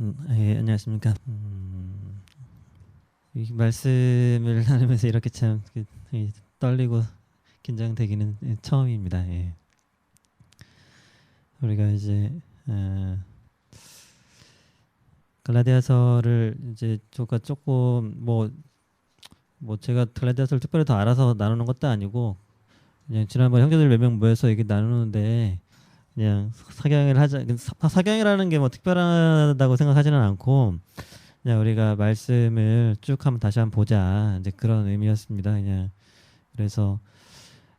예, 안녕하십니까. 이 말씀을 나누면서 이렇게 참 떨리고 긴장되기는 처음입니다. 예. 우리가 이제 어, 갈라디아서를 이제 조금 뭐 제가 갈라디아서를 특별히 더 알아서 나누는 것도 아니고 그냥 지난번 형제들 몇 명 모여서 얘기 나누는데 그냥 사경을 하자. 사경이라는 게 뭐 특별하다고 생각하지는 않고 그냥 우리가 말씀을 쭉 한번 다시 한번 보자. 이제 그런 의미였습니다. 그냥 그래서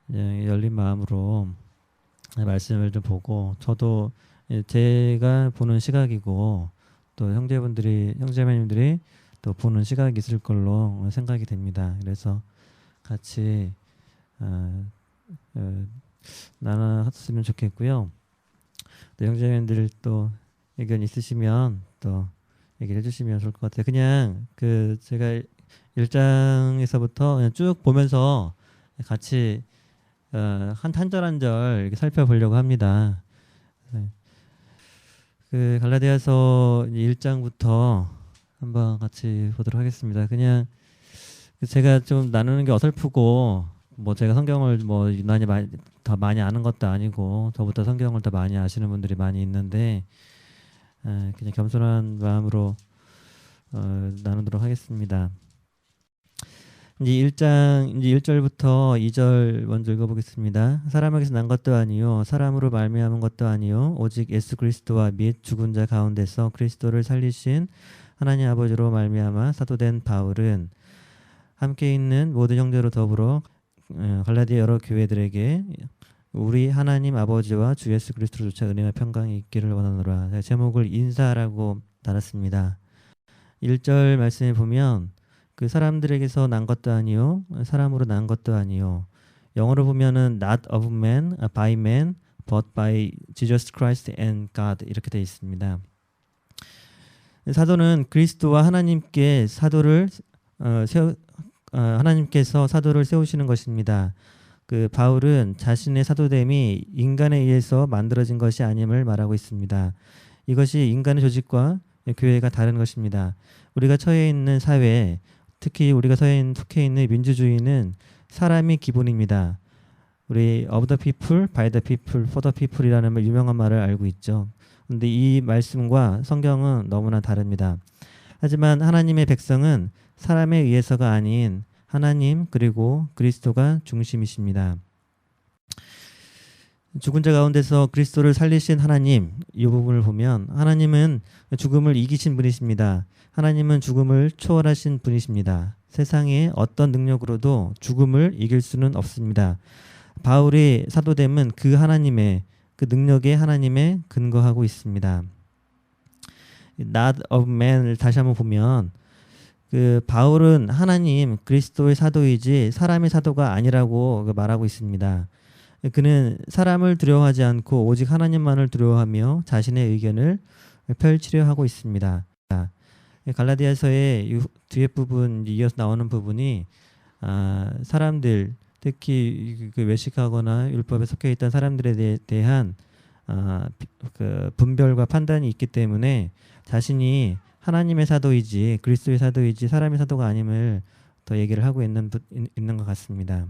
그냥 열린 마음으로 말씀을 좀 보고 저도 제가 보는 시각이고 또 형제자매님들이 또 보는 시각이 있을 걸로 생각이 됩니다. 그래서 같이 어, 어, 나눴으면 좋겠고요. 또 형제자매님들 또 의견 있으시면 또 얘기를 해주시면 좋을 것 같아요. 그냥 그 제가 1장에서부터 그냥 쭉 보면서 같이 한 절 한 절 이렇게 살펴보려고 합니다. 네. 그 갈라디아서 1장부터 한번 같이 보도록 하겠습니다. 그냥 제가 좀 나누는 게 어설프고 뭐 제가 성경을 뭐 유난히 더 많이 아는 것도 아니고 저보다 성경을 더 많이 아시는 분들이 많이 있는데 그냥 겸손한 마음으로 나누도록 하겠습니다. 이제 1절부터 2절 먼저 읽어보겠습니다. 사람에게서 난 것도 아니요 사람으로 말미암은 것도 아니요 오직 예수 그리스도와 및 죽은 자 가운데서 그리스도를 살리신 하나님 아버지로 말미암아 사도된 바울은 함께 있는 모든 형제로 더불어 갈라디아 여러 교회들에게 우리 하나님 아버지와 주 예수 그리스도로 조차 은혜와 평강이 있기를 원하노라. 제목을 인사라고 달았습니다. 1절 말씀에 보면 그 사람들에게서 난 것도 아니요 사람으로 난 것도 아니요 영어로 보면은 not of man, by man, but by Jesus Christ and God 이렇게 되어 있습니다. 사도는 그리스도와 하나님께 하나님께서 사도를 세우시는 것입니다. 그 바울은 자신의 사도됨이 인간에 의해서 만들어진 것이 아님을 말하고 있습니다. 이것이 인간의 조직과 교회가 다른 것입니다. 우리가 처해 있는 사회, 특히 우리가 속해 있는 민주주의는 사람이 기본입니다. 우리 of the people, by the people, for the people이라는 유명한 말을 알고 있죠. 그런데 이 말씀과 성경은 너무나 다릅니다. 하지만 하나님의 백성은 사람에 의해서가 아닌 하나님 그리고 그리스도가 중심이십니다. 죽은 자 가운데서 그리스도를 살리신 하나님, 이 부분을 보면 하나님은 죽음을 이기신 분이십니다. 하나님은 죽음을 초월하신 분이십니다. 세상의 어떤 능력으로도 죽음을 이길 수는 없습니다. 바울의 사도됨은 그 하나님의 그 능력에 하나님에 근거하고 있습니다. Not of man을 다시 한번 보면 그 바울은 하나님 그리스도의 사도이지 사람의 사도가 아니라고 말하고 있습니다. 그는 사람을 두려워하지 않고 오직 하나님만을 두려워하며 자신의 의견을 펼치려 하고 있습니다. 갈라디아서의 뒤에 부분 이어서 나오는 부분이 사람들 특히 그 외식하거나 율법에 속해 있던 사람들에 대한 그 분별과 판단이 있기 때문에 자신이 하나님의 사도이지 그리스도의 사도이지 사람의 사도가 아님을 더 얘기를 하고 있는 것 같습니다.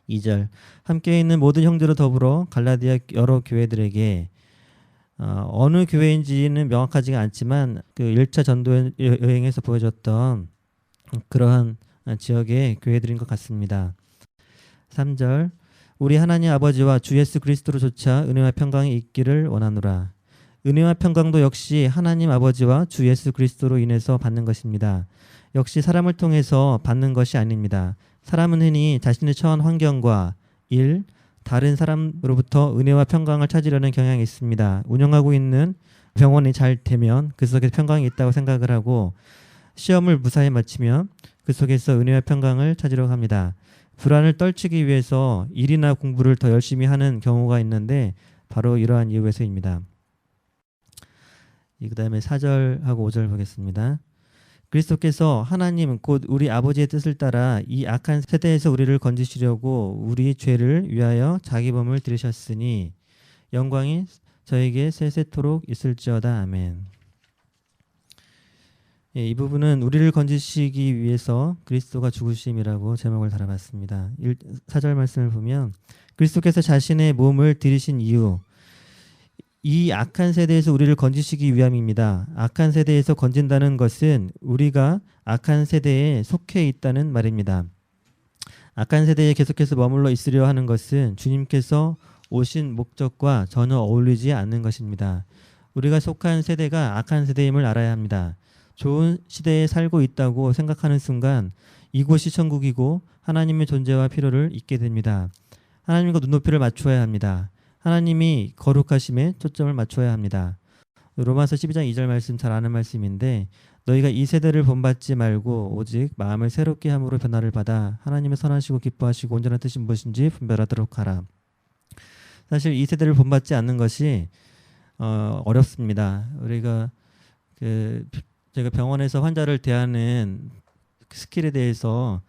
이 절 함께 있는 모든 형제로 더불어 갈라디아 여러 교회들에게 어느 교회인지는 명확하지가 않지만 그 1차 전도 여행에서 보여줬던 그러한 지역의 교회들인 것 같습니다. 3절 우리 하나님 아버지와 주 예수 그리스도로조차 은혜와 평강이 있기를 원하노라. 은혜와 평강도 역시 하나님 아버지와 주 예수 그리스도로 인해서 받는 것입니다. 역시 사람을 통해서 받는 것이 아닙니다. 사람은 흔히 자신의 처한 환경과 일, 다른 사람으로부터 은혜와 평강을 찾으려는 경향이 있습니다. 운영하고 있는 병원이 잘 되면 그 속에 평강이 있다고 생각을 하고 시험을 무사히 마치면 그 속에서 은혜와 평강을 찾으려고 합니다. 불안을 떨치기 위해서 일이나 공부를 더 열심히 하는 경우가 있는데 바로 이러한 이유에서입니다. 그 다음에 4절하고 5절 보겠습니다. 그리스도께서 하나님 곧 우리 아버지의 뜻을 따라 이 악한 세대에서 우리를 건지시려고 우리 죄를 위하여 자기 몸을 들이셨으니 영광이 저에게 세세토록 있을지어다. 아멘. 예, 이 부분은 우리를 건지시기 위해서 그리스도가 죽으심이라고 제목을 달아봤습니다. 4절 말씀을 보면 그리스도께서 자신의 몸을 들이신 이유, 이 악한 세대에서 우리를 건지시기 위함입니다. 악한 세대에서 건진다는 것은 우리가 악한 세대에 속해 있다는 말입니다. 악한 세대에 계속해서 머물러 있으려 하는 것은 주님께서 오신 목적과 전혀 어울리지 않는 것입니다. 우리가 속한 세대가 악한 세대임을 알아야 합니다. 좋은 시대에 살고 있다고 생각하는 순간 이곳이 천국이고 하나님의 존재와 필요를 잊게 됩니다. 하나님과 눈높이를 맞추어야 합니다. 하나님이 거룩하심에 초점을 맞춰야 합니다. 로마서 12장 2절 말씀 잘 아는 말씀인데 너희가 이 세대를 본받지 말고 오직 마음을 새롭게 함으로 변화를 받아 하나님의 선하시고 기뻐하시고 온전한 뜻이 무엇인지 분별하도록 하라. 사실 이 세대를 본받지 않는 것이 어렵습니다. 우리가 제가 병원에서 환자를 대하는 스킬에 대해서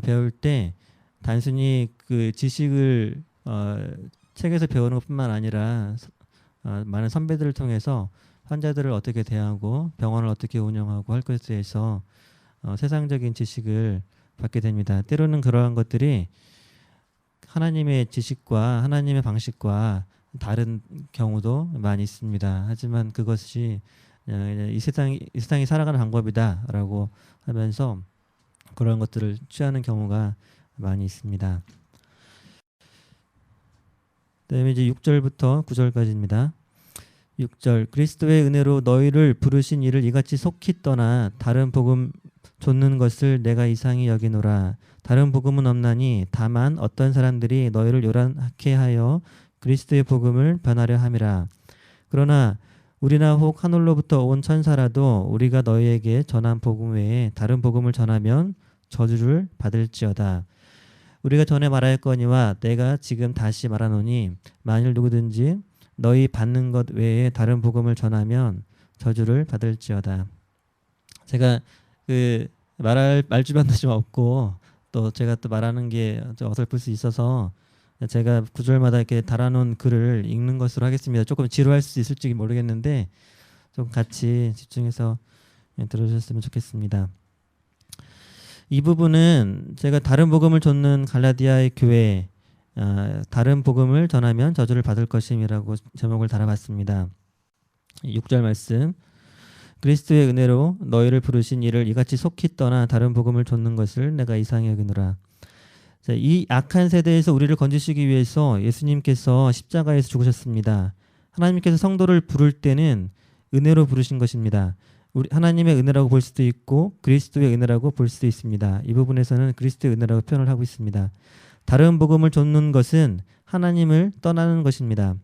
배울 때 단순히 그 지식을 책에서 배우는 것뿐만 아니라 많은 선배들을 통해서 환자들을 어떻게 대하고 병원을 어떻게 운영하고 할 것에 대해서 세상적인 지식을 받게 됩니다. 때로는 그러한 것들이 하나님의 지식과 하나님의 방식과 다른 경우도 많이 있습니다. 하지만 그것이 이 세상이 살아가는 방법이다라고 하면서 그런 것들을 취하는 경우가 많이 있습니다. 그다음에 이제 6절부터 9절까지입니다. 6절 그리스도의 은혜로 너희를 부르신 이를 이같이 속히 떠나 다른 복음 좇는 것을 내가 이상히 여기노라. 다른 복음은 없나니 다만 어떤 사람들이 너희를 요란하게 하여 그리스도의 복음을 변하려 함이라. 그러나 우리나 혹 하늘로부터 온 천사라도 우리가 너희에게 전한 복음 외에 다른 복음을 전하면 저주를 받을지어다. 우리가 전에 말하였거니와 내가 지금 다시 말하노니 만일 누구든지 너희 받는 것 외에 다른 복음을 전하면 저주를 받을지어다. 제가 말 주변도 좀 없고 또 제가 또 말하는 게 어설플 수 있어서 제가 구절마다 이렇게 달아놓은 글을 읽는 것으로 하겠습니다. 조금 지루할 수 있을지 모르겠는데 좀 같이 집중해서 들어주셨으면 좋겠습니다. 이 부분은 제가 다른 복음을 좇는 갈라디아의 교회 다른 복음을 전하면 저주를 받을 것임이라고 제목을 달아봤습니다. 6절 말씀 그리스도의 은혜로 너희를 부르신 이를 이같이 속히 떠나 다른 복음을 좇는 것을 내가 이상히 여기노라. 이 악한 세대에서 우리를 건지시기 위해서 예수님께서 십자가에서 죽으셨습니다. 하나님께서 성도를 부를 때는 은혜로 부르신 것입니다. 하나님의 은혜라고 볼 수도 있고 그리스도의 은혜라고 볼 수도 있습니다. 이 부분에서는 그리스도의 은혜라고 표현을 하고 있습니다. 다른 복음을 좇는 것은 하나님을 떠나는 것입니다.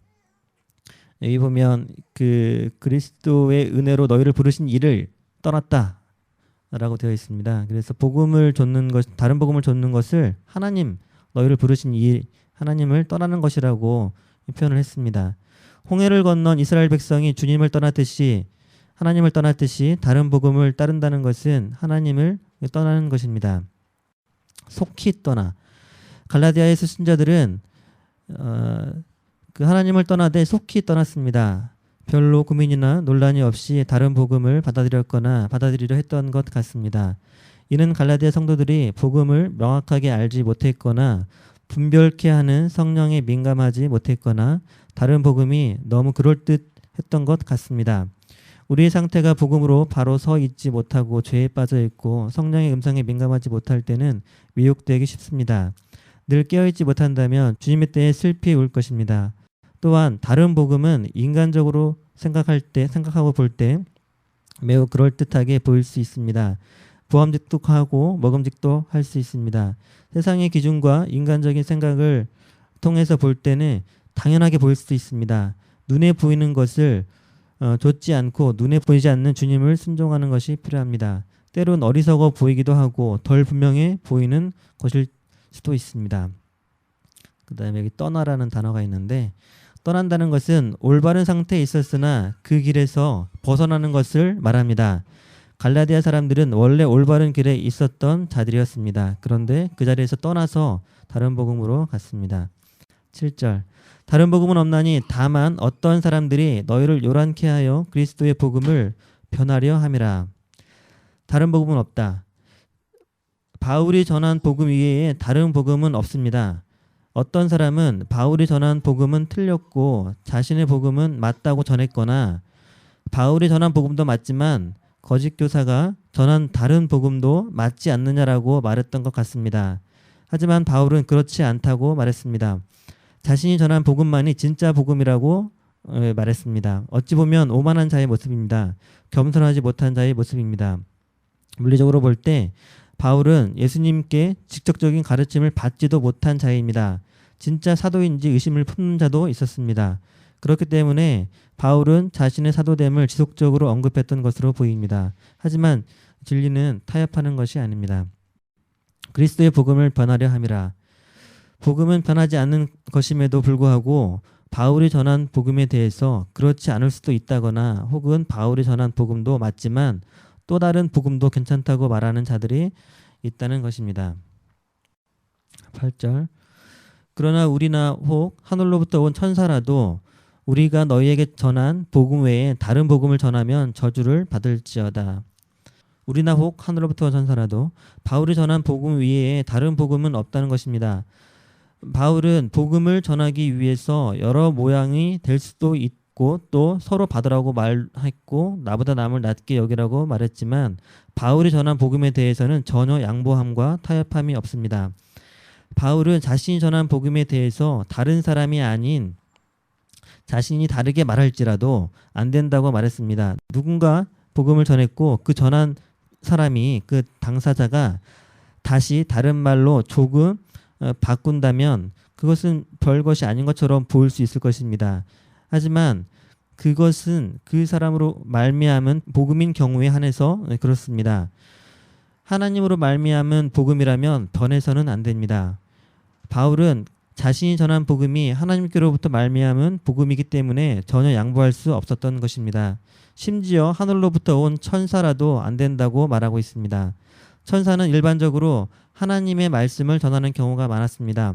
여기 보면 그리스도의 은혜로 너희를 부르신 이를 떠났다라고 되어 있습니다. 그래서 복음을 좇는 것, 다른 복음을 좇는 것을 하나님 너희를 부르신 이 하나님을 떠나는 것이라고 표현을 했습니다. 홍해를 건넌 이스라엘 백성이 주님을 떠났듯이 하나님을 떠났듯이 다른 복음을 따른다는 것은 하나님을 떠나는 것입니다. 속히 떠나. 갈라디아에서 신자들은 그 하나님을 떠나되 속히 떠났습니다. 별로 고민이나 논란이 없이 다른 복음을 받아들이려 했던 것 같습니다. 이는 갈라디아 성도들이 복음을 명확하게 알지 못했거나 분별케 하는 성령에 민감하지 못했거나 다른 복음이 너무 그럴듯했던 것 같습니다. 우리의 상태가 복음으로 바로 서 있지 못하고 죄에 빠져 있고 성령의 음성에 민감하지 못할 때는 미혹되기 쉽습니다. 늘 깨어있지 못한다면 주님의 때에 슬피 울 것입니다. 또한 다른 복음은 인간적으로 생각하고 볼 때 매우 그럴듯하게 보일 수 있습니다. 보암직도 하고 먹음직도 할 수 있습니다. 세상의 기준과 인간적인 생각을 통해서 볼 때는 당연하게 보일 수도 있습니다. 눈에 보이는 것을 좇지 않고 눈에 보이지 않는 주님을 순종하는 것이 필요합니다. 때론 어리석어 보이기도 하고 덜 분명해 보이는 것일 수도 있습니다. 그 다음에 여기 떠나라는 단어가 있는데 떠난다는 것은 올바른 상태에 있었으나 그 길에서 벗어나는 것을 말합니다. 갈라디아 사람들은 원래 올바른 길에 있었던 자들이었습니다. 그런데 그 자리에서 떠나서 다른 복음으로 갔습니다. 7절 다른 복음은 없나니 다만 어떤 사람들이 너희를 요란케 하여 그리스도의 복음을 변하려 함이라. 다른 복음은 없다. 바울이 전한 복음 외에 다른 복음은 없습니다. 어떤 사람은 바울이 전한 복음은 틀렸고 자신의 복음은 맞다고 전했거나 바울이 전한 복음도 맞지만 거짓 교사가 전한 다른 복음도 맞지 않느냐라고 말했던 것 같습니다. 하지만 바울은 그렇지 않다고 말했습니다. 자신이 전한 복음만이 진짜 복음이라고 말했습니다. 어찌 보면 오만한 자의 모습입니다. 겸손하지 못한 자의 모습입니다. 물리적으로 볼 때 바울은 예수님께 직접적인 가르침을 받지도 못한 자입니다. 진짜 사도인지 의심을 품는 자도 있었습니다. 그렇기 때문에 바울은 자신의 사도됨을 지속적으로 언급했던 것으로 보입니다. 하지만 진리는 타협하는 것이 아닙니다. 그리스도의 복음을 변하려 함이라. 복음은 변하지 않는 것임에도 불구하고 바울이 전한 복음에 대해서 그렇지 않을 수도 있다거나 혹은 바울이 전한 복음도 맞지만 또 다른 복음도 괜찮다고 말하는 자들이 있다는 것입니다. 8절 그러나 우리나 혹 하늘로부터 온 천사라도 우리가 너희에게 전한 복음 외에 다른 복음을 전하면 저주를 받을지어다. 우리나 혹 하늘로부터 온 천사라도 바울이 전한 복음 외에 다른 복음은 없다는 것입니다. 바울은 복음을 전하기 위해서 여러 모양이 될 수도 있고 또 서로 받으라고 말했고 나보다 남을 낮게 여기라고 말했지만 바울이 전한 복음에 대해서는 전혀 양보함과 타협함이 없습니다. 바울은 자신이 전한 복음에 대해서 다른 사람이 아닌 자신이 다르게 말할지라도 안 된다고 말했습니다. 누군가 복음을 전했고 그 전한 사람이 그 당사자가 다시 다른 말로 조금 바꾼다면 그것은 별것이 아닌 것처럼 보일 수 있을 것입니다. 하지만 그것은 그 사람으로 말미암은 복음인 경우에 한해서 그렇습니다. 하나님으로 말미암은 복음이라면 변해서는 안 됩니다. 바울은 자신이 전한 복음이 하나님께로부터 말미암은 복음이기 때문에 전혀 양보할 수 없었던 것입니다. 심지어 하늘로부터 온 천사라도 안 된다고 말하고 있습니다. 천사는 일반적으로 하나님의 말씀을 전하는 경우가 많았습니다.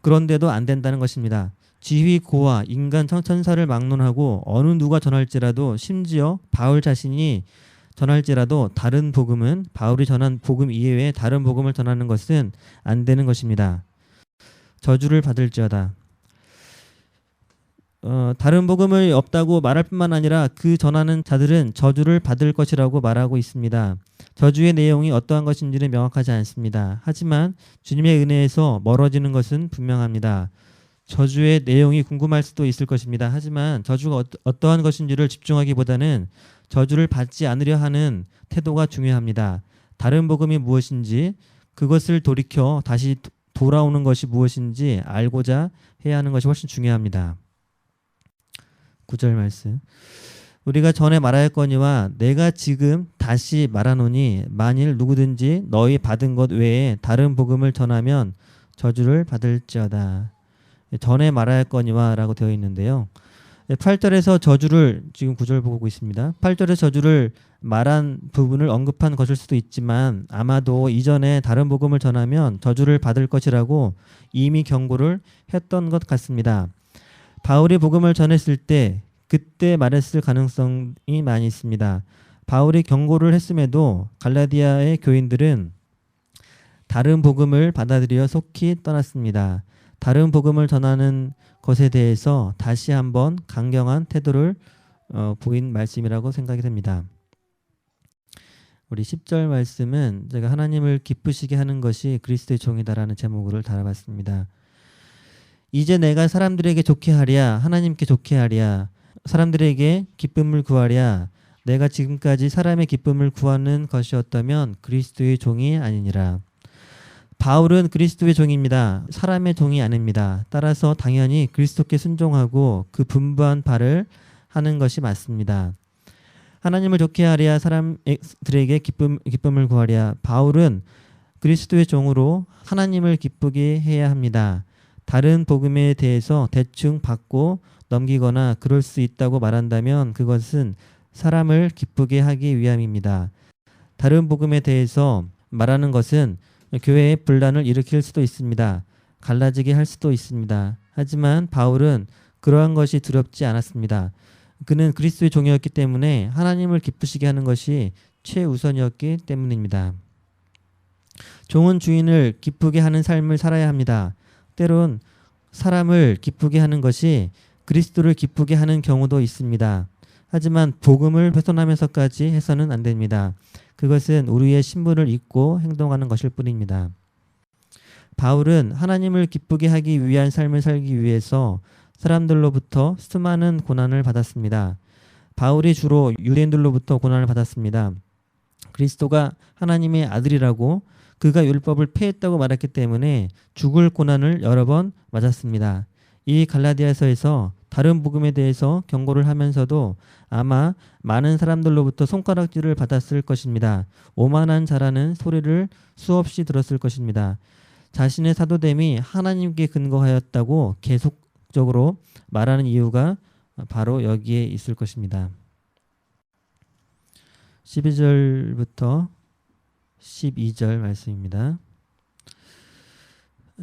그런데도 안 된다는 것입니다. 지휘 고와 인간 천사를 막론하고 어느 누가 전할지라도 심지어 바울 자신이 전할지라도 다른 복음은 바울이 전한 복음 이외에 다른 복음을 전하는 것은 안 되는 것입니다. 저주를 받을지어다. 다른 복음을 없다고 말할 뿐만 아니라 그 전하는 자들은 저주를 받을 것이라고 말하고 있습니다. 저주의 내용이 어떠한 것인지는 명확하지 않습니다. 하지만 주님의 은혜에서 멀어지는 것은 분명합니다. 저주의 내용이 궁금할 수도 있을 것입니다. 하지만 저주가 어떠한 것인지를 집중하기보다는 저주를 받지 않으려 하는 태도가 중요합니다. 다른 복음이 무엇인지 그것을 돌이켜 다시 돌아오는 것이 무엇인지 알고자 해야 하는 것이 훨씬 중요합니다. 9절 말씀. 우리가 전에 말하였거니와 내가 지금 다시 말하노니 만일 누구든지 너희 받은 것 외에 다른 복음을 전하면 저주를 받을지어다. 전에 말하였거니와 라고 되어 있는데요. 8절에서 저주를 지금 9절 보고 있습니다. 8절에 저주를 말한 부분을 언급한 것일 수도 있지만 아마도 이전에 다른 복음을 전하면 저주를 받을 것이라고 이미 경고를 했던 것 같습니다. 바울이 복음을 전했을 때 그때 말했을 가능성이 많이 있습니다. 바울이 경고를 했음에도 갈라디아의 교인들은 다른 복음을 받아들여 속히 떠났습니다. 다른 복음을 전하는 것에 대해서 다시 한번 강경한 태도를 보인 말씀이라고 생각이 됩니다. 우리 10절 말씀은 제가 하나님을 기쁘시게 하는 것이 그리스도의 종이다라는 제목을 달아봤습니다. 이제 내가 사람들에게 좋게 하랴 하나님께 좋게 하랴 사람들에게 기쁨을 구하랴 내가 지금까지 사람의 기쁨을 구하는 것이었다면 그리스도의 종이 아니니라. 바울은 그리스도의 종입니다. 사람의 종이 아닙니다. 따라서 당연히 그리스도께 순종하고 그 분부한 바를 하는 것이 맞습니다. 하나님을 좋게 하랴 사람들에게 기쁨을 구하랴. 바울은 그리스도의 종으로 하나님을 기쁘게 해야 합니다. 다른 복음에 대해서 대충 받고 넘기거나 그럴 수 있다고 말한다면 그것은 사람을 기쁘게 하기 위함입니다. 다른 복음에 대해서 말하는 것은 교회에 분란을 일으킬 수도 있습니다. 갈라지게 할 수도 있습니다. 하지만 바울은 그러한 것이 두렵지 않았습니다. 그는 그리스도의 종이었기 때문에 하나님을 기쁘시게 하는 것이 최우선이었기 때문입니다. 종은 주인을 기쁘게 하는 삶을 살아야 합니다. 때론 사람을 기쁘게 하는 것이 그리스도를 기쁘게 하는 경우도 있습니다. 하지만 복음을 훼손하면서까지 해서는 안 됩니다. 그것은 우리의 신분을 잊고 행동하는 것일 뿐입니다. 바울은 하나님을 기쁘게 하기 위한 삶을 살기 위해서 사람들로부터 수많은 고난을 받았습니다. 바울이 주로 유대인들로부터 고난을 받았습니다. 그리스도가 하나님의 아들이라고 그가 율법을 폐했다고 말했기 때문에 죽을 고난을 여러 번 맞았습니다. 이 갈라디아서에서 다른 복음에 대해서 경고를 하면서도 아마 많은 사람들로부터 손가락질을 받았을 것입니다. 오만한 자라는 소리를 수없이 들었을 것입니다. 자신의 사도됨이 하나님께 근거하였다고 계속적으로 말하는 이유가 바로 여기에 있을 것입니다. 12절부터 12절 말씀입니다.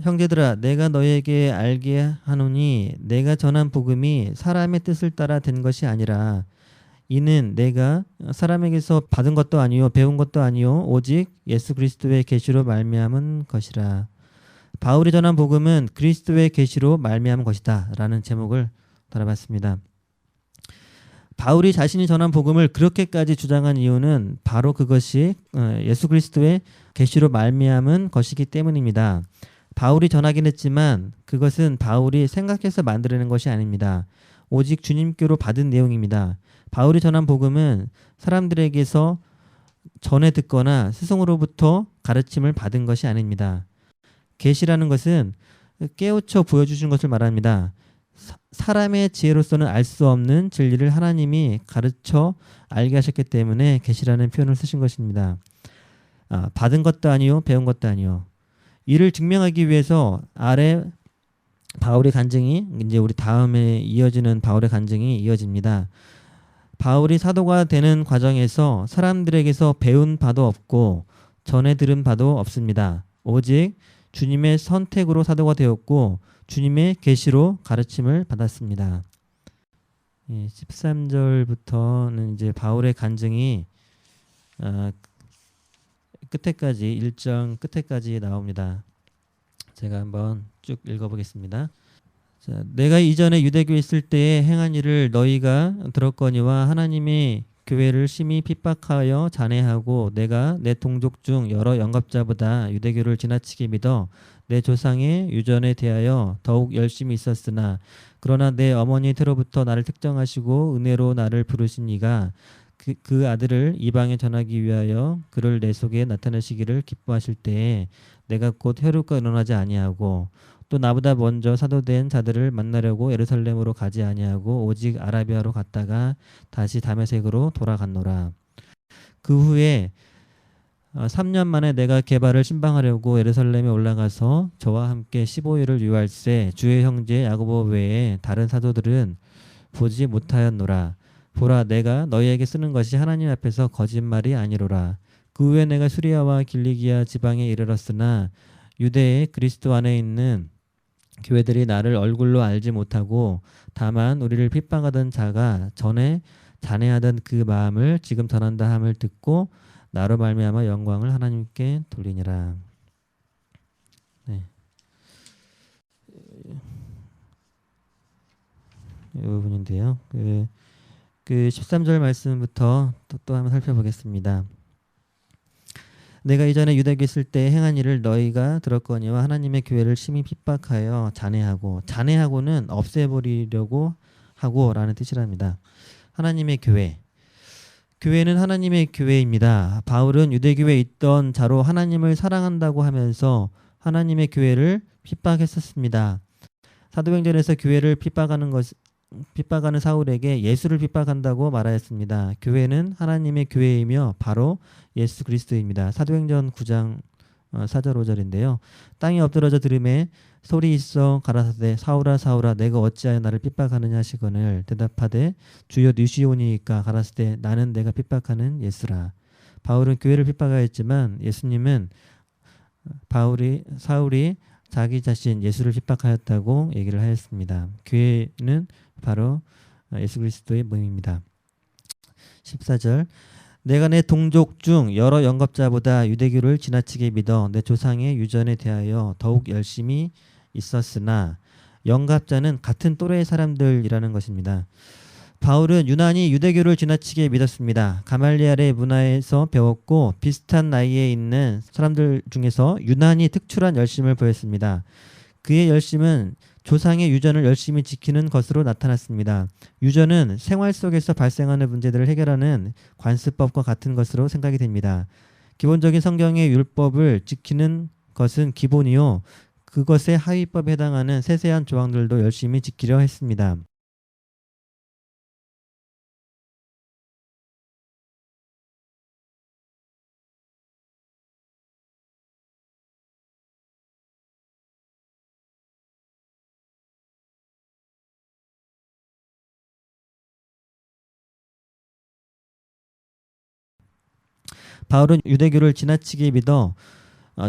형제들아 내가 너희에게 알게 하노니 내가 전한 복음이 사람의 뜻을 따라 된 것이 아니라 이는 내가 사람에게서 받은 것도 아니요 배운 것도 아니요 오직 예수 그리스도의 계시로 말미암은 것이라. 바울이 전한 복음은 그리스도의 계시로 말미암은 것이다 라는 제목을 달아봤습니다. 바울이 자신이 전한 복음을 그렇게까지 주장한 이유는 바로 그것이 예수 그리스도의 계시로 말미암은 것이기 때문입니다. 바울이 전하긴 했지만 그것은 바울이 생각해서 만들어낸 것이 아닙니다. 오직 주님께로 받은 내용입니다. 바울이 전한 복음은 사람들에게서 전해 듣거나 스승으로부터 가르침을 받은 것이 아닙니다. 계시라는 것은 깨우쳐 보여주신 것을 말합니다. 사람의 지혜로서는 알 수 없는 진리를 하나님이 가르쳐 알게 하셨기 때문에 계시라는 표현을 쓰신 것입니다. 받은 것도 아니요 배운 것도 아니요. 이를 증명하기 위해서 아래 바울의 간증이 이제 우리 다음에 이어지는 바울의 간증이 이어집니다. 바울이 사도가 되는 과정에서 사람들에게서 배운 바도 없고 전해 들은 바도 없습니다. 오직 주님의 선택으로 사도가 되었고 주님의 계시로 가르침을 받았습니다. 13절부터는 이제 바울의 간증이 끝에까지 일정 끝에까지 나옵니다. 제가 한번 쭉 읽어보겠습니다. 자, 내가 이전에 유대교에 있을 때에 행한 일을 너희가 들었거니와 하나님의 교회를 심히 핍박하여 잔해하고 내가 내 동족 중 여러 영겁자보다 유대교를 지나치게 믿어 내 조상의 유전에 대하여 더욱 열심히 있었으나 그러나 내 어머니 태로부터 나를 특정하시고 은혜로 나를 부르신 이가 그 아들을 이방에 전하기 위하여 그를 내 속에 나타내시기를 기뻐하실 때에 내가 곧 헤롯과 의논하지 아니하고 또 나보다 먼저 사도된 자들을 만나려고 예루살렘으로 가지 아니하고 오직 아라비아로 갔다가 다시 다메섹으로 돌아갔노라. 그 후에 3년 만에 내가 게바를 신방하려고 예루살렘에 올라가서 저와 함께 15일을 유할세 주의 형제 야고보 외에 다른 사도들은 보지 못하였노라. 보라 내가 너희에게 쓰는 것이 하나님 앞에서 거짓말이 아니로라. 그 후에 내가 수리아와 길리기아 지방에 이르렀으나 유대의 그리스도 안에 있는 교회들이 나를 얼굴로 알지 못하고 다만 우리를 핍박하던 자가 전에 잔해하던 그 마음을 지금 전한다 함을 듣고 나로 말미암아 영광을 하나님께 돌리니라. 네. 이 부분인데요. 그 13절 말씀부터 또 한번 살펴보겠습니다. 내가 이전에 유대교에 있을 때 행한 일을 너희가 들었거니와 하나님의 교회를 심히 핍박하여 잔해하고 잔해하고는 없애버리려고 하고라는 뜻이랍니다. 하나님의 교회는 하나님의 교회입니다. 바울은 유대교회에 있던 자로 하나님을 사랑한다고 하면서 하나님의 교회를 핍박했었습니다. 사도행전에서 교회를 핍박하는 사울에게 예수를 핍박한다고 말하였습니다. 교회는 하나님의 교회이며 바로 예수 그리스도입니다. 사도행전 9장 4절 5절인데요. 땅에 엎드러져 들음에 소리 있어 가라사대 사울아 사울아 내가 어찌하여 나를 핍박하느냐 하시거늘 대답하되 주여 느시오니이까 가라사대 나는 내가 핍박하는 예수라. 바울은 교회를 핍박하였지만 예수님은 사울이 자기 자신 예수를 핍박하였다고 얘기를 하였습니다. 교회는 바로 예수 그리스도의 몸입니다. 14절 내가 내 동족 중 여러 영겁자보다 유대교를 지나치게 믿어 내 조상의 유전에 대하여 더욱 열심히 있었으나 영갑자는 같은 또래의 사람들이라는 것입니다. 바울은 유난히 유대교를 지나치게 믿었습니다. 가말리엘의 문화에서 배웠고 비슷한 나이에 있는 사람들 중에서 유난히 특출한 열심을 보였습니다. 그의 열심은 조상의 유전을 열심히 지키는 것으로 나타났습니다. 유전은 생활 속에서 발생하는 문제들을 해결하는 관습법과 같은 것으로 생각이 됩니다. 기본적인 성경의 율법을 지키는 것은 기본이요. 그것의 하위법에 해당하는 세세한 조항들도 열심히 지키려 했습니다. 바울은 유대교를 지나치게 믿어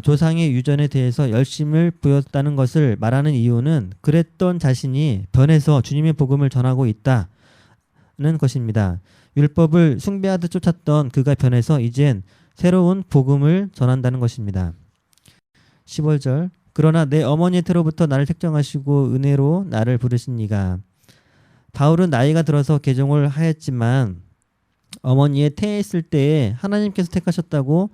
조상의 유전에 대해서 열심을 보였다는 것을 말하는 이유는 그랬던 자신이 변해서 주님의 복음을 전하고 있다는 것입니다. 율법을 숭배하듯 쫓았던 그가 변해서 이젠 새로운 복음을 전한다는 것입니다. 15절 그러나 내 어머니의 태로부터 나를 택정하시고 은혜로 나를 부르시니가. 바울은 나이가 들어서 개종을 하였지만 어머니의 태에 있을 때에 하나님께서 택하셨다고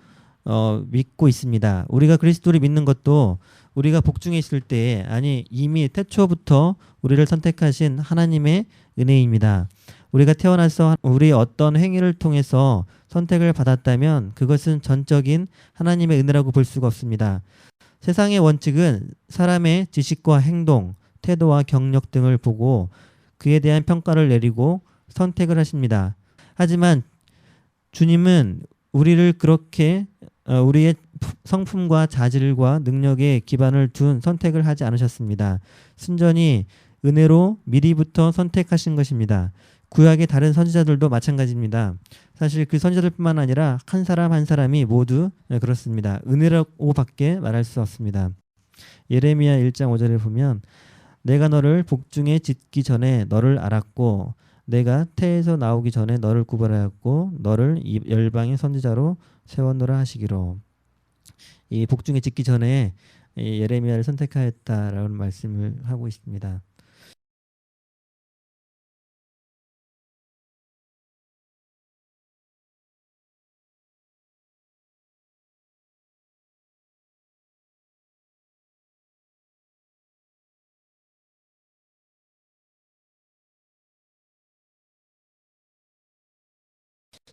믿고 있습니다. 우리가 그리스도를 믿는 것도 우리가 복중에 있을 때에 아니 이미 태초부터 우리를 선택하신 하나님의 은혜입니다. 우리가 태어나서 우리의 어떤 행위를 통해서 선택을 받았다면 그것은 전적인 하나님의 은혜라고 볼 수가 없습니다. 세상의 원칙은 사람의 지식과 행동, 태도와 경력 등을 보고 그에 대한 평가를 내리고 선택을 하십니다. 하지만 주님은 우리를 그렇게 우리의 성품과 자질과 능력에 기반을 둔 선택을 하지 않으셨습니다. 순전히 은혜로 미리부터 선택하신 것입니다. 구약의 다른 선지자들도 마찬가지입니다. 사실 그 선지자들뿐만 아니라 한 사람 한 사람이 모두 그렇습니다. 은혜라고밖에 말할 수 없습니다. 예레미야 1장 5절에 보면 내가 너를 복중에 짓기 전에 너를 알았고 내가 태에서 나오기 전에 너를 구별하였고 너를 이 열방의 선지자로 세웠노라 하시기로. 이 복중에 짓기 전에 예레미야를 선택하였다라는 말씀을 하고 있습니다.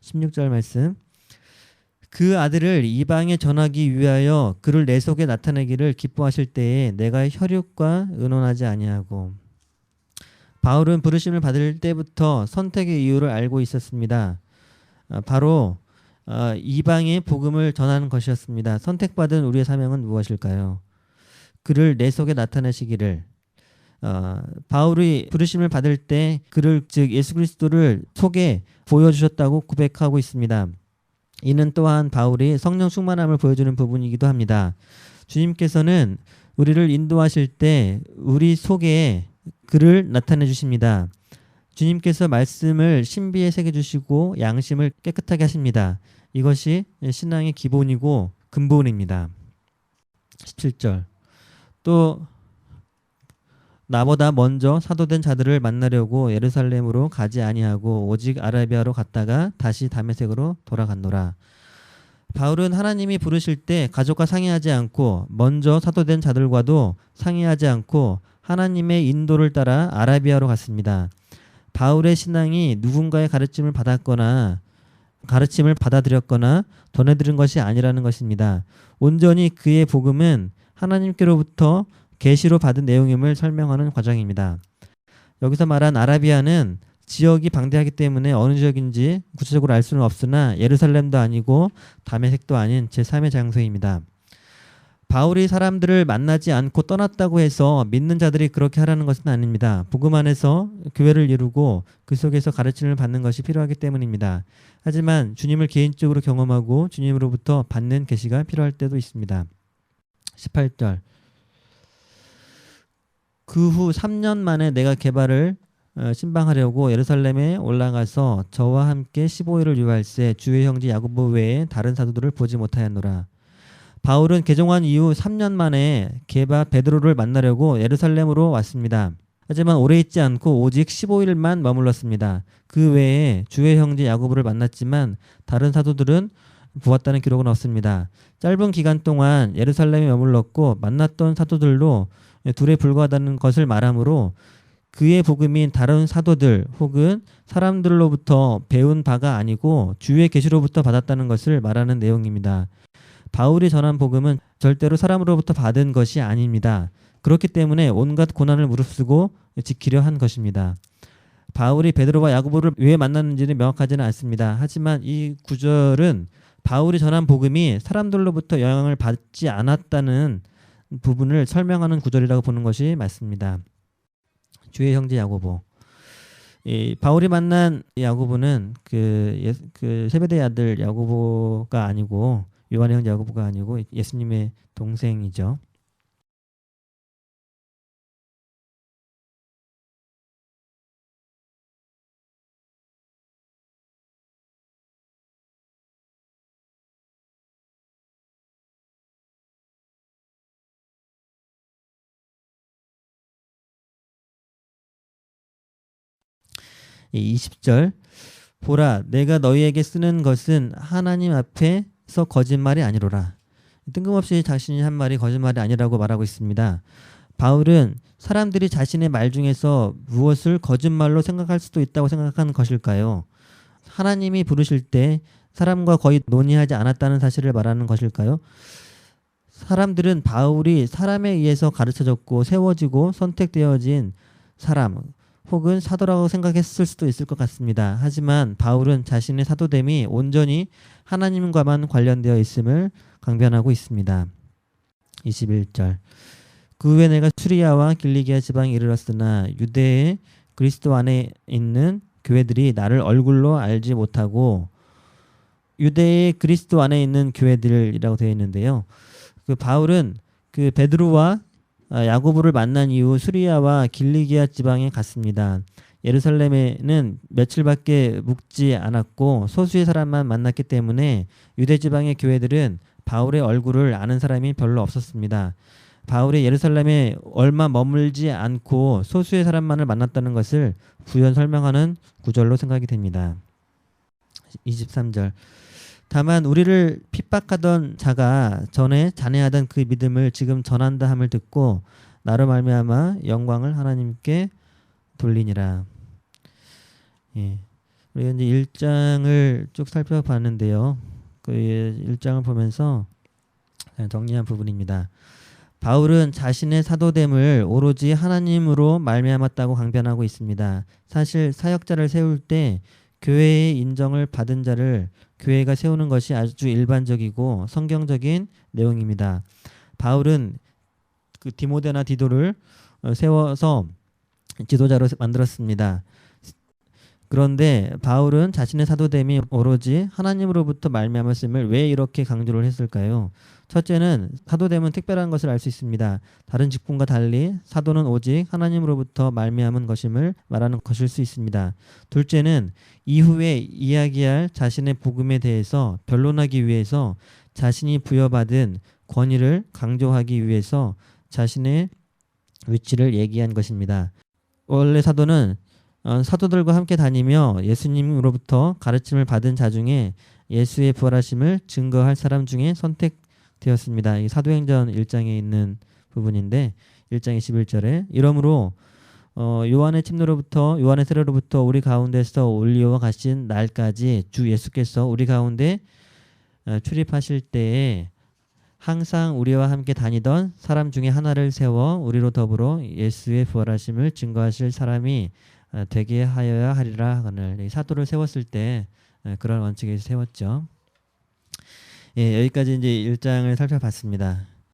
(16절) 말씀 그 아들을 이방에 전하기 위하여 그를 내 속에 나타내기를 기뻐하실 때에 내가 혈육과 의논하지 아니하고. 바울은 부르심을 받을 때부터 선택의 이유를 알고 있었습니다. 바로 이방의 복음을 전하는 것이었습니다. 선택받은 우리의 사명은 무엇일까요? 그를 내 속에 나타내시기를. 바울이 부르심을 받을 때 그를 즉 예수 그리스도를 속에 보여주셨다고 고백하고 있습니다. 이는 또한 바울이 성령 충만함을 보여주는 부분이기도 합니다. 주님께서는 우리를 인도하실 때 우리 속에 그를 나타내 주십니다. 주님께서 말씀을 신비에 새겨주시고 양심을 깨끗하게 하십니다. 이것이 신앙의 기본이고 근본입니다. 17절 또 나보다 먼저 사도된 자들을 만나려고 예루살렘으로 가지 아니하고 오직 아라비아로 갔다가 다시 다메섹으로 돌아갔노라. 바울은 하나님이 부르실 때 가족과 상의하지 않고 먼저 사도된 자들과도 상의하지 않고 하나님의 인도를 따라 아라비아로 갔습니다. 바울의 신앙이 누군가의 가르침을 받았거나 가르침을 받아들였거나 전해들은 것이 아니라는 것입니다. 온전히 그의 복음은 하나님께로부터 계시로 받은 내용임을 설명하는 과정입니다. 여기서 말한 아라비아는 지역이 방대하기 때문에 어느 지역인지 구체적으로 알 수는 없으나 예루살렘도 아니고 다메섹도 아닌 제3의 장소입니다. 바울이 사람들을 만나지 않고 떠났다고 해서 믿는 자들이 그렇게 하라는 것은 아닙니다. 복음 안에서 교회를 이루고 그 속에서 가르침을 받는 것이 필요하기 때문입니다. 하지만 주님을 개인적으로 경험하고 주님으로부터 받는 계시가 필요할 때도 있습니다. 18절. 그 후 3년 만에 내가 게바를 신방하려고 예루살렘에 올라가서 저와 함께 15일을 유할세 주의 형제 야고보 외에 다른 사도들을 보지 못하였노라. 바울은 개종한 이후 3년 만에 게바 베드로를 만나려고 예루살렘으로 왔습니다. 하지만 오래 있지 않고 오직 15일만 머물렀습니다. 그 외에 주의 형제 야고보를 만났지만 다른 사도들은 보았다는 기록은 없습니다. 짧은 기간 동안 예루살렘에 머물렀고 만났던 사도들도 둘에 불과하다는 것을 말하므로 그의 복음인 다른 사도들 혹은 사람들로부터 배운 바가 아니고 주의 계시로부터 받았다는 것을 말하는 내용입니다. 바울이 전한 복음은 절대로 사람으로부터 받은 것이 아닙니다. 그렇기 때문에 온갖 고난을 무릅쓰고 지키려 한 것입니다. 바울이 베드로와 야고보를 왜 만났는지는 명확하지는 않습니다. 하지만 이 구절은 바울이 전한 복음이 사람들로부터 영향을 받지 않았다는 부분을 설명하는 구절이라고 보는 것이 맞습니다. 주의 형제 야고보. 바울이 만난 야고보는 그 세베대의 아들 야고보가 아니고 요한의 형제 야고보가 아니고 예수님의 동생이죠. 이 20절. 보라 내가 너희에게 쓰는 것은 하나님 앞에서 거짓말이 아니로라. 뜬금없이 자신이 한 말이 거짓말이 아니라고 말하고 있습니다. 바울은 사람들이 자신의 말 중에서 무엇을 거짓말로 생각할 수도 있다고 생각한 것일까요? 하나님이 부르실 때 사람과 거의 논의하지 않았다는 사실을 말하는 것일까요? 사람들은 바울이 사람에 의해서 가르쳐졌고 세워지고 선택되어진 사람 혹은 사도라고 생각했을 수도 있을 것 같습니다. 하지만 바울은 자신의 사도됨이 온전히 하나님과만 관련되어 있음을 강변하고 있습니다. 21절. 그 후에 내가 수리아와 길리기아 지방에 이르렀으나 유대의 그리스도 안에 있는 교회들이 나를 얼굴로 알지 못하고, 유대의 그리스도 안에 있는 교회들이라고 되어 있는데요. 그 바울은 그 베드로와 야고보를 만난 이후 수리아와 길리기아 지방에 갔습니다. 예루살렘에는 며칠밖에 묵지 않았고 소수의 사람만 만났기 때문에 유대 지방의 교회들은 바울의 얼굴을 아는 사람이 별로 없었습니다. 바울이 예루살렘에 얼마 머물지 않고 소수의 사람만을 만났다는 것을 부연 설명하는 구절로 생각이 됩니다. 23절. 다만 우리를 핍박하던 자가 전에 잔해하던 그 믿음을 지금 전한다 함을 듣고 나로 말미암아 영광을 하나님께 돌리니라. 예. 우리가 이제 1장을 쭉 살펴봤는데요. 그 1장을 보면서 정리한 부분입니다. 바울은 자신의 사도됨을 오로지 하나님으로 말미암았다고 강변하고 있습니다. 사실 사역자를 세울 때 교회의 인정을 받은 자를 교회가 세우는 것이 아주 일반적이고 성경적인 내용입니다. 바울은 그 디모데나 디도를 세워서 지도자로 만들었습니다. 그런데 바울은 자신의 사도됨이 오로지 하나님으로부터 말미암았음을 왜 이렇게 강조를 했을까요? 첫째는 사도됨은 특별한 것을 알 수 있습니다. 다른 직분과 달리 사도는 오직 하나님으로부터 말미암은 것임을 말하는 것일 수 있습니다. 둘째는 이후에 이야기할 자신의 복음에 대해서 변론하기 위해서 자신이 부여받은 권위를 강조하기 위해서 자신의 위치를 얘기한 것입니다. 원래 사도는 사도들과 함께 다니며 예수님으로부터 가르침을 받은 자 중에 예수의 부활하심을 증거할 사람 중에 선택되었습니다. 이 사도행전 1장에 있는 부분인데 1장 21절에 이러므로 요한의 침례로부터 요한의 세례로부터 우리 가운데서 올리어 가신 날까지 주 예수께서 우리 가운데 출입하실 때에 항상 우리와 함께 다니던 사람 중에 하나를 세워 우리로 더불어 예수의 부활하심을 증거하실 사람이 되게 하여야 하리라 하거늘. 사도를 세웠을 때 그런 원칙에서 세웠죠. 예, 여기까지 이제 1장을 살펴봤습니다.